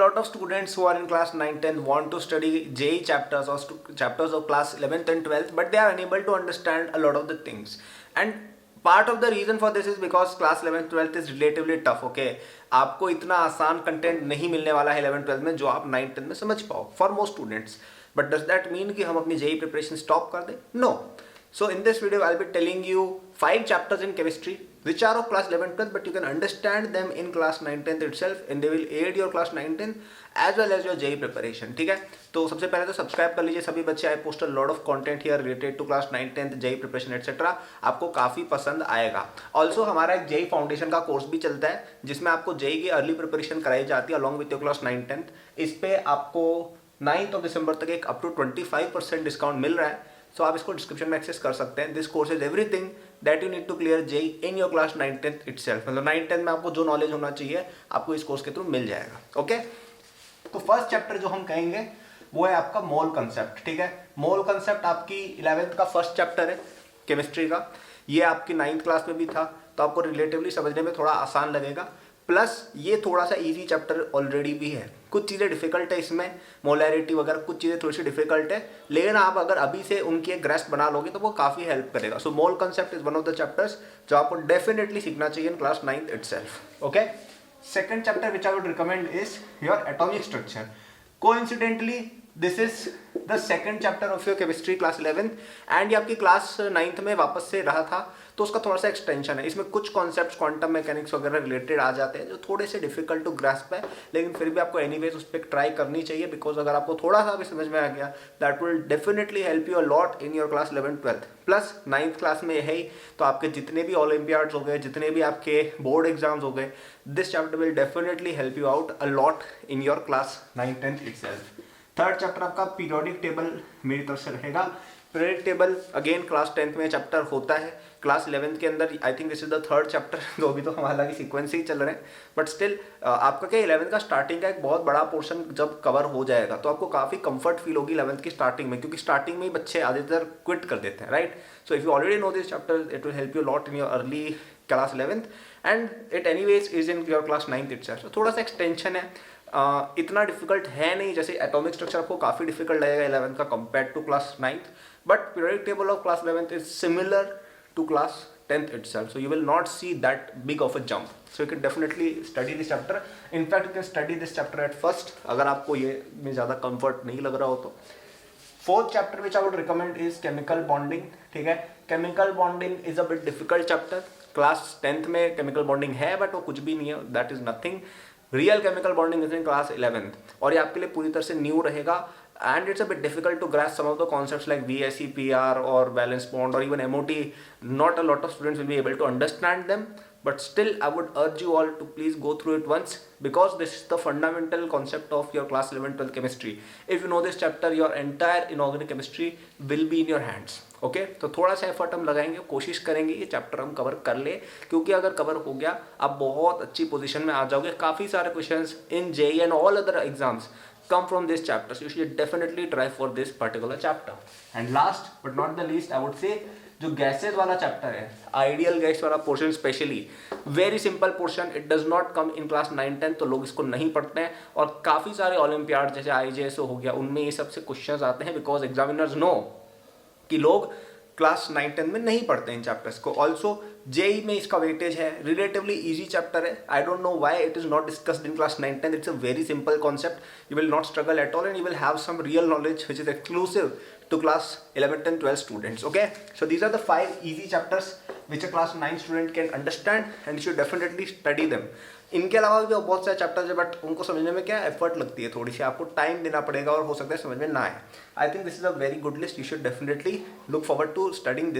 lot of students who are in class 9, 10 want to study JEE chapters or chapters of class 11th and 12th, but they are unable to understand a lot of the things. And part of the reason for this is because class 11th 12th is relatively tough. Okay, आपको इतना आसान content नहीं मिलने वाला है 11th 12th में जो आप 9 10 में समझ पाओ for most students. But does that mean कि हम अपनी जेई प्रिपरेशन स्टॉप कर दें? No. So in this video I'll be telling you 5 chapters in chemistry which are of class 11 12th, but you can understand them in class 9 10th itself and they will aid your class 9 10th as well as your JEE preparation. ठीक है, तो सबसे पहले तो subscribe कर लीजिए सभी बच्चे. I post a lot of content here related to class 9 10th JEE preparation etcetera. आपको काफ़ी पसंद आएगा. ऑल्सो हमारा एक JEE फाउंडेशन का कोर्स भी चलता है जिसमें आपको JEE की अर्ली प्रिपरेशन कराई जाती है along with your class 9 10th. इस पे आपको 9 दिसंबर तक एक अप टू 25% डिस्काउंट मिल रहा है. सो आप इसको डिस्क्रिप्शन में एक्सेस कर सकते हैं. This course is everything that you need to clear JEE in your class 9 10th itself. मतलब 9 10 में आपको जो नॉलेज होना चाहिए आपको इस कोर्स के थ्रू मिल जाएगा. ओके, तो फर्स्ट चैप्टर जो हम कहेंगे वो है आपका मोल कंसेप्ट. ठीक है, मोल कंसेप्ट आपकी 11th का फर्स्ट चैप्टर है केमिस्ट्री का. ये आपकी 9th क्लास में भी था तो आपको रिलेटिवली समझने में थोड़ा आसान लगेगा. प्लस ये थोड़ा सा इजी चैप्टर ऑलरेडी भी है. कुछ चीज़ें डिफिकल्ट है इसमें, मोलैरिटी वगैरह कुछ चीज़ें थोड़ी सी डिफिकल्ट है, लेकिन आप अगर अभी से उनकी एक ग्रेस्प बना लोगे तो वो काफ़ी हेल्प करेगा. So mole concept is one of the chapters जो आपको डेफिनेटली सीखना चाहिए in class 9th itself. Okay, second chapter which I would recommend is your atomic structure. Coincidentally this is the second chapter of your chemistry class 11th and ये आपकी class 9th में वापस से रहा था तो उसका थोड़ा सा एक्सटेंशन है. इसमें कुछ कॉन्सेप्ट्स क्वांटम मैकेनिक्स वगैरह रिलेटेड आ जाते हैं जो थोड़े से डिफिकल्ट टू ग्रास्प है, लेकिन फिर भी आपको एनीवेज उस पर ट्राई करनी चाहिए बिकॉज अगर आपको थोड़ा सा भी समझ में आ गया that will definitely help you a lot in your class 11th 12th. Plus 9th class में है ही तो आपके जितने भी ओलंपियाड्स हो गए, जितने भी आपके बोर्ड एग्जाम्स हो गए, this chapter will definitely help you out a lot in your class 9 10th itself. Third chapter आपका पीरियोडिक टेबल मेरी तरफ से रहेगा. Periodic table again class 10th में चैप्टर होता है. क्लास 11th के अंदर आई think this is the third chapter. तो अभी तो हमारा की सीक्वेंस ही चल रहे हैं, बट स्टिल आपका क्या 11th का स्टार्टिंग का एक बहुत बड़ा पोर्शन जब कवर हो जाएगा तो आपको काफ़ी कंफर्ट फील होगी 11th की स्टार्टिंग में, क्योंकि स्टार्टिंग में ही बच्चे अधिकतर क्विट कर देते हैं. Right, so if you already know this chapter it will help you lot in your early class 11th and it anyways is in your class 9th itself. तो थोड़ा सा एक्सटेंशन है, इतना डिफिकल्ट है नहीं. जैसे एटॉमिक स्ट्रक्चर आपको काफ़ी डिफिकल्ट लगेगा 11th का compare to class 9th, but periodic table of class 11th is similar to class 10th itself, so you will not see that big of a jump. So you can definitely study this chapter. In fact, you can study this chapter at first अगर आपको ये में ज़्यादा comfort नहीं लग रहा हो तो. Fourth chapter which I would recommend is chemical bonding. ठीक है, chemical bonding is a bit difficult chapter. Class 10th में chemical bonding है but वो कुछ भी नहीं है, that is nothing. Real chemical bonding is in class 11th और ये आपके लिए पूरी तरह से न्यू रहेगा. And it's a bit difficult to grasp some of the concepts like VSE, PR or valence bond or even MOT. Not a lot of students will be able to understand them, but still I would urge you all to please go through it once because this is the fundamental concept of your class 11 12 chemistry. If you know this chapter, your entire inorganic chemistry will be in your hands. Okay, तो थोड़ा सा effort हम लगाएंगे, कोशिश करेंगे ये chapter हम cover कर ले, क्योंकि अगर कवर हो गया आप बहुत अच्छी पोजीशन में आ जाओगे. काफ़ी सारे questions in JEE and all other exams come from this chapter, so you should definitely try for this particular chapter. And last but not the least I would say जो गैसेज वाला chapter है, ideal gas वाला portion specially, very simple portion. It does not come in class 9 10 तो लोग इसको नहीं पढ़ते हैं और काफ़ी सारे ओलंपियाड जैसे IJSO हो गया उनमें ये सबसे क्वेश्चंस आते हैं बिकॉज एग्जामिनर्स नो कि लोग क्लास 9 10 में नहीं पढ़ते इन चैप्टर्स को. ऑल्सो JEE में इसका वेटेज है, रिलेटिवली इजी चैप्टर है. I don't know why it is not discussed in class 9 10. It's a very simple concept. You will not struggle at all and you will have some real knowledge which is exclusive to class 11th and 12th students. Okay, so these are the 5 easy chapters which a class 9 student can understand and you should definitely study them. इनके अलावा भी बहुत सारे chapters है but उनको समझने में क्या एफर्ट लगती है, थोड़ी सी आपको टाइम देना पड़ेगा और हो सकता है समझ में ना आए. I think this is a very good list. You should definitely look forward to studying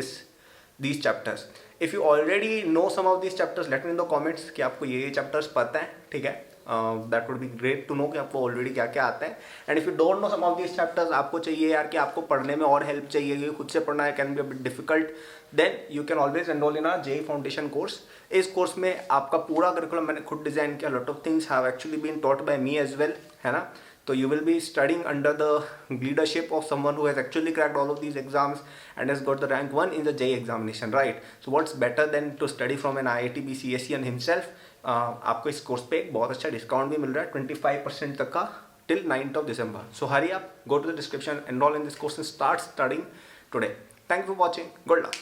these chapters. If you already know some of these chapters, let me know in the comments कि आपको ये chapters पता है. ठीक है, that would be great to know कि आपको already क्या क्या आता है. And if you don't know some of this chapters, आपको चाहिए यार कि आपको पढ़ने में और हेल्प चाहिए, कि खुद से पढ़ना है can be a bit difficult, then you can always enrol in JEE foundation course. इस कोर्स में आपका पूरा करिकुलम मैंने खुद डिजाइन किया. Lot of things have actually been taught by me as well, है ना. So you will be studying under the leadership of someone who has actually cracked all of these exams and has got the rank 1 in the JEE examination, right? So what's better than to study from an IIT BCSE himself? आपको इस course पे एक बहुत अच्छा discount भी मिल रहा है 25% तक का till 9th of December. So hurry up, go to the description, enroll in this course and start studying today. Thank you for watching. Good luck.